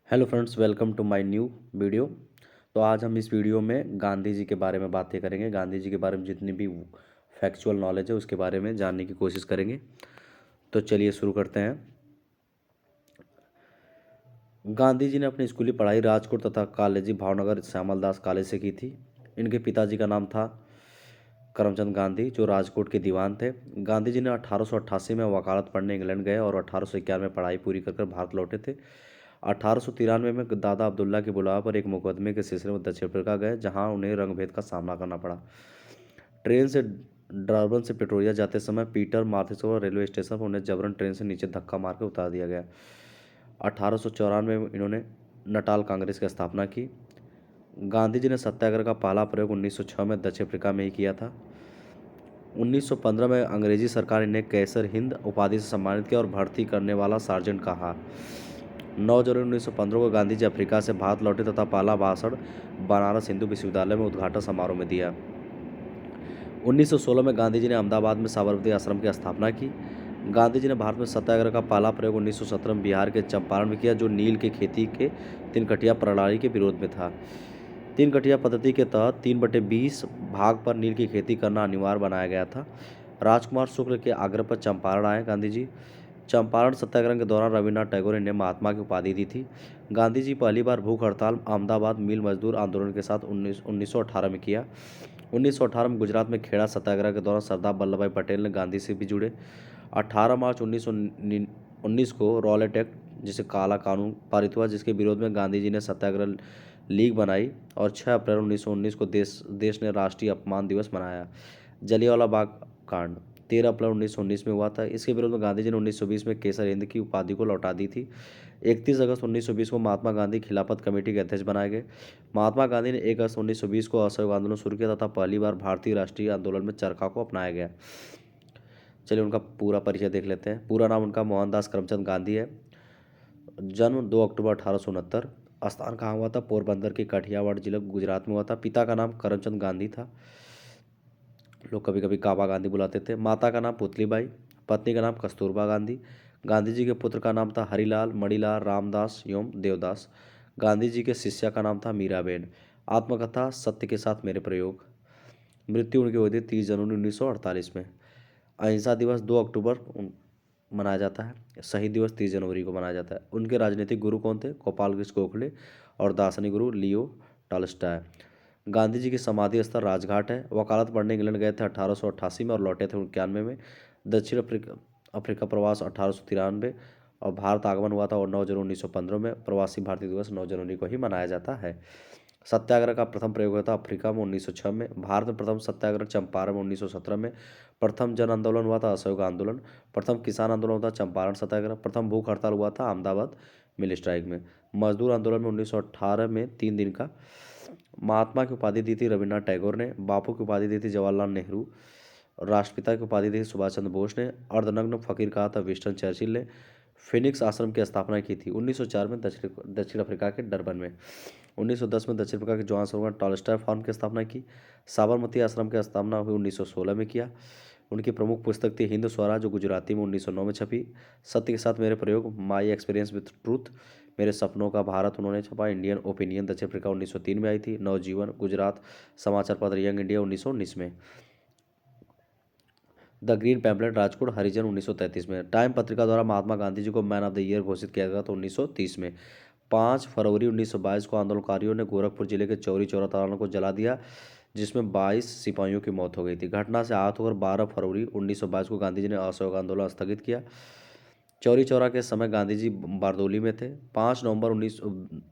Hello friends, welcome to my new video. तो आज हम इस वीडियो में गांधी जी के बारे में बातें करेंगे। गांधी जी के बारे में जितनी भी फैक्चुअल नॉलेज है उसके बारे में जानने की कोशिश करेंगे। तो चलिए शुरू करते हैं। गांधी जी ने अपनी स्कूली पढ़ाई राजकोट तथा कॉलेजी भावनगर श्यामल दास कॉलेज से की थी। इनके पिताजी का नाम था करमचंद गांधी, जो राजकोट के दीवान थे। गांधी जी ने 1888 में वकालत पढ़ने इंग्लैंड गए और 1891 में पढ़ाई पूरी कर भारत लौटे थे। 1893 में दादा अब्दुल्ला के बुलावे पर एक मुकदमे के सिलसिले में दक्षिण अफ्रीका गए, जहां उन्हें रंगभेद का सामना करना पड़ा। ट्रेन से डरबन से प्रिटोरिया जाते समय पीटर मार्थिसो रेलवे स्टेशन पर उन्हें जबरन ट्रेन से नीचे धक्का मार के उतार दिया गया। 1894 में इन्होंने नटाल कांग्रेस की स्थापना की। गांधी जी ने सत्याग्रह का पहला प्रयोग 1906 में दक्षिण अफ्रीका में ही किया था। 1915 में अंग्रेजी सरकार इन्हें कैसर हिंद उपाधि से सम्मानित किया और भर्ती करने वाला सार्जेंट कहा। 9 जनवरी 1915 को गांधी जी अफ्रीका से भारत लौटे तथा पहला भाषण बनारस हिंदू विश्वविद्यालय में उद्घाटन समारोह में दिया। 1916 में गांधी जी ने अहमदाबाद में साबरमती आश्रम की स्थापना की। गांधी जी ने भारत में सत्याग्रह का पहला प्रयोग 1917 में बिहार के चंपारण में किया, जो नील के खेती के तीन प्रणाली के विरोध में था। तीन पद्धति के तहत 3/20 भाग पर नील की खेती करना अनिवार्य बनाया गया था। राजकुमार शुक्ल के आग्रह पर चंपारण आए गांधी जी। चंपारण सत्याग्रह के दौरान रविन्द्रनाथ टैगोर ने इन्हें महात्मा की उपाधि दी थी। गांधी जी पहली बार भूख हड़ताल अहमदाबाद मिल मजदूर आंदोलन के साथ 1918 में किया। 1918 में गुजरात में खेड़ा सत्याग्रह के दौरान सरदार वल्लभ भाई पटेल ने गांधी से भी जुड़े। 18 मार्च 1919 को रॉलेट एक्ट, जिसे काला कानून, पारित हुआ, जिसके विरोध में गांधी जी ने सत्याग्रह लीग बनाई और 6 अप्रैल 1919 को देश ने राष्ट्रीय अपमान दिवस मनाया। जलियांवाला बाग कांड 13 अप्रैल 1919 में हुआ था। इसके विरोध में गांधी जी ने 1920 में केसर हिंद की उपाधि को लौटा दी थी। 31 अगस्त 1920 को महात्मा गांधी खिलाफत कमेटी के अध्यक्ष बनाए गए। महात्मा गांधी ने 1 अगस्त 1920 को असहयोग आंदोलन शुरू किया तथा पहली बार भारतीय राष्ट्रीय आंदोलन में चरखा को अपनाया गया। चलिए उनका पूरा परिचय देख लेते हैं। पूरा नाम उनका मोहनदास करमचंद गांधी है। जन्म 2 अक्टूबर 1869। स्थान कहाँ हुआ था? पोरबंदर के काठियावाड़ जिला गुजरात में हुआ था। पिता का नाम करमचंद गांधी था, लोग कभी कभी काबा गांधी बुलाते थे। माता का नाम पुतलीबाई। पत्नी का नाम कस्तूरबा गांधी। गांधी जी के पुत्र का नाम था हरिलाल, मणिलाल, रामदास एवं देवदास। गांधी जी के शिष्या का नाम था मीराबेन। आत्मकथा सत्य के साथ मेरे प्रयोग। मृत्यु उनकी हुई थी 30 जनवरी 1948 में। अहिंसा दिवस 2 अक्टूबर मनाया जाता है। शहीद दिवस 30 जनवरी को मनाया जाता है। उनके राजनीतिक गुरु कौन थे? गोपाल कृष्ण गोखले। और दार्शनिक गुरु लियो टॉल्स्टॉय। गांधी जी की समाधि स्थल राजघाट है। वकालत पढ़ने इंग्लैंड गए थे 1888 में और लौटे थे 91 में। दक्षिण अफ्रीका प्रवास 1893 और भारत आगमन हुआ था और 9 जनवरी 1915 में। प्रवासी भारतीय दिवस 9 जनवरी को ही मनाया जाता है। सत्याग्रह का प्रथम प्रयोग हुआ था अफ्रीका में 1906 में। भारत में प्रथम सत्याग्रह चंपारण में 1917 में। प्रथम जन आंदोलन हुआ था असहयोग आंदोलन। प्रथम किसान आंदोलन हुआ था चंपारण सत्याग्रह। प्रथम भूख हड़ताल हुआ था अहमदाबाद मिल स्ट्राइक में। मजदूर आंदोलन में 1918 में 3 दिन का। महात्मा की उपाधि दी थी रविन्द्रनाथ टैगोर ने। बापू की उपाधि दी थी जवाहरलाल नेहरू। राष्ट्रपिता की उपाधि दी थी सुभाष चंद्र बोस ने। अर्धनग्न फकीर कहा था विंस्टन चर्चिल ने। फिनिक्स आश्रम की स्थापना की थी 1904 में दक्षिण अफ्रीका के डरबन में। 1910 में दक्षिण अफ्रीका के जोहान्सबर्ग में टॉल्स्टॉय फार्म की स्थापना की। साबरमती आश्रम की स्थापना हुई 1916 में किया। उनकी प्रमुख पुस्तक थी हिंद स्वराज, जो गुजराती में 1909 में छपी। सत्य के साथ मेरे प्रयोग, माई एक्सपीरियंस विथ ट्रूथ, मेरे सपनों का भारत उन्होंने छपा। इंडियन ओपिनियन दक्षिण अफ्रीका 1903 में आई थी। नवजीवन गुजरात समाचार पत्र यंग इंडिया 1919 में। द ग्रीन पैम्पलेट राजकोट हरिजन 1933 में। टाइम पत्रिका द्वारा महात्मा गांधी जी को मैन ऑफ द ईयर घोषित किया गया था 1930 में। 5 फरवरी 1922 को आंदोलनकारियों ने गोरखपुर जिले के चौरी चौरा तालाब को जला दिया, जिसमें 22 सिपाहियों की मौत हो गई थी। घटना से आहत होकर 12 फरवरी 1922 को गांधी जी ने असहयोग आंदोलन स्थगित किया। चौरी चौरा के समय गांधी जी बारदोली में थे। 5 नवंबर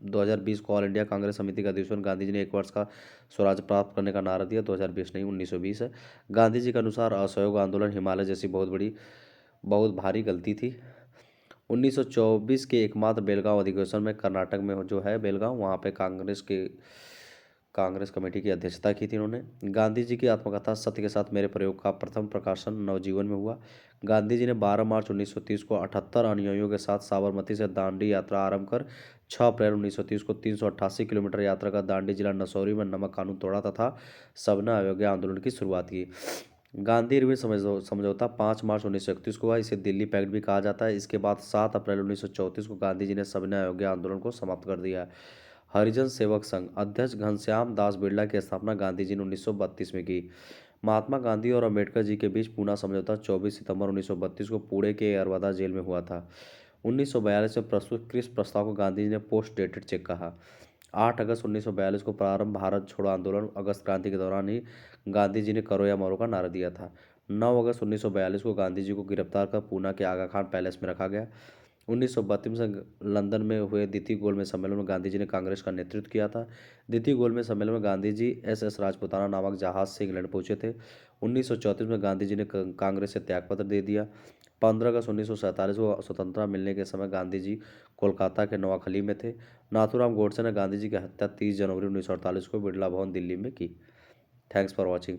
2020 को ऑल इंडिया कांग्रेस समिति का अधिवेशन। गांधी जी ने 1 वर्ष का स्वराज प्राप्त करने का नारा दिया। 2020 नहीं, 1920 है। गांधी जी के अनुसार असहयोग आंदोलन हिमालय जैसी बहुत भारी गलती थी। 1924 के एकमात्र बेलगांव अधिवेशन में, कर्नाटक में जो है बेलगांव, वहाँ पे कांग्रेस कमेटी की अध्यक्षता की थी इन्होंने। गांधी जी की आत्मकथा सत्य के साथ मेरे प्रयोग का प्रथम प्रकाशन नवजीवन में हुआ। गांधी जी ने 12 मार्च 1930 को 78 अनुयायियों के साथ साबरमती से दांडी यात्रा आरंभ कर 6 अप्रैल 1930 को 388 किलोमीटर यात्रा का दांडी जिला नसौरी में नमक कानून तोड़ा तथा सबना अयोग्य आंदोलन की शुरुआत की। गांधी इरविन समझौता 5 मार्च 1931 को हुआ। इसे दिल्ली पैक्ट भी कहा जाता है। इसके बाद 7 अप्रैल 1934 को गांधी जी ने सविनय अवज्ञा आंदोलन को समाप्त कर दिया। हरिजन सेवक संघ अध्यक्ष घनश्याम दास बिरला की स्थापना गांधी जी ने 1932 में की। महात्मा गांधी और अंबेडकर जी के बीच पूना समझौता 24 सितंबर 1932 को पुणे के अरवदा जेल में हुआ था। 1942 में प्रस्तुत क्रिस प्रस्ताव को गांधी जी ने पोस्ट डेटेड चेक कहा। 8 अगस्त 1942 को प्रारंभ भारत छोड़ो आंदोलन। अगस्त क्रांति के दौरान ही गांधी जी ने करो या मरो का नारा दिया था। 9 अगस्त 1942 को गांधी जी को गिरफ्तार कर पूना के आगा खान पैलेस में रखा गया। 1932 में लंदन में हुए द्वितीय गोलमेज सम्मेलन में गांधी जी ने कांग्रेस का नेतृत्व किया था। द्वितीय गोलमेज सम्मेलन में गांधी जी एस राजपुताना नामक जहाज से इंग्लैंड पहुंचे थे। 1934 में गांधी जी ने कांग्रेस से त्यागपत्र दे दिया। 15 अगस्त 1947 को स्वतंत्रता मिलने के समय गांधी जी कोलकाता के नवाखली में थे। नाथूराम गोडसे ने गांधी जी की हत्या 30 जनवरी 1948 को बिरला भवन दिल्ली में की। Thanks for watching.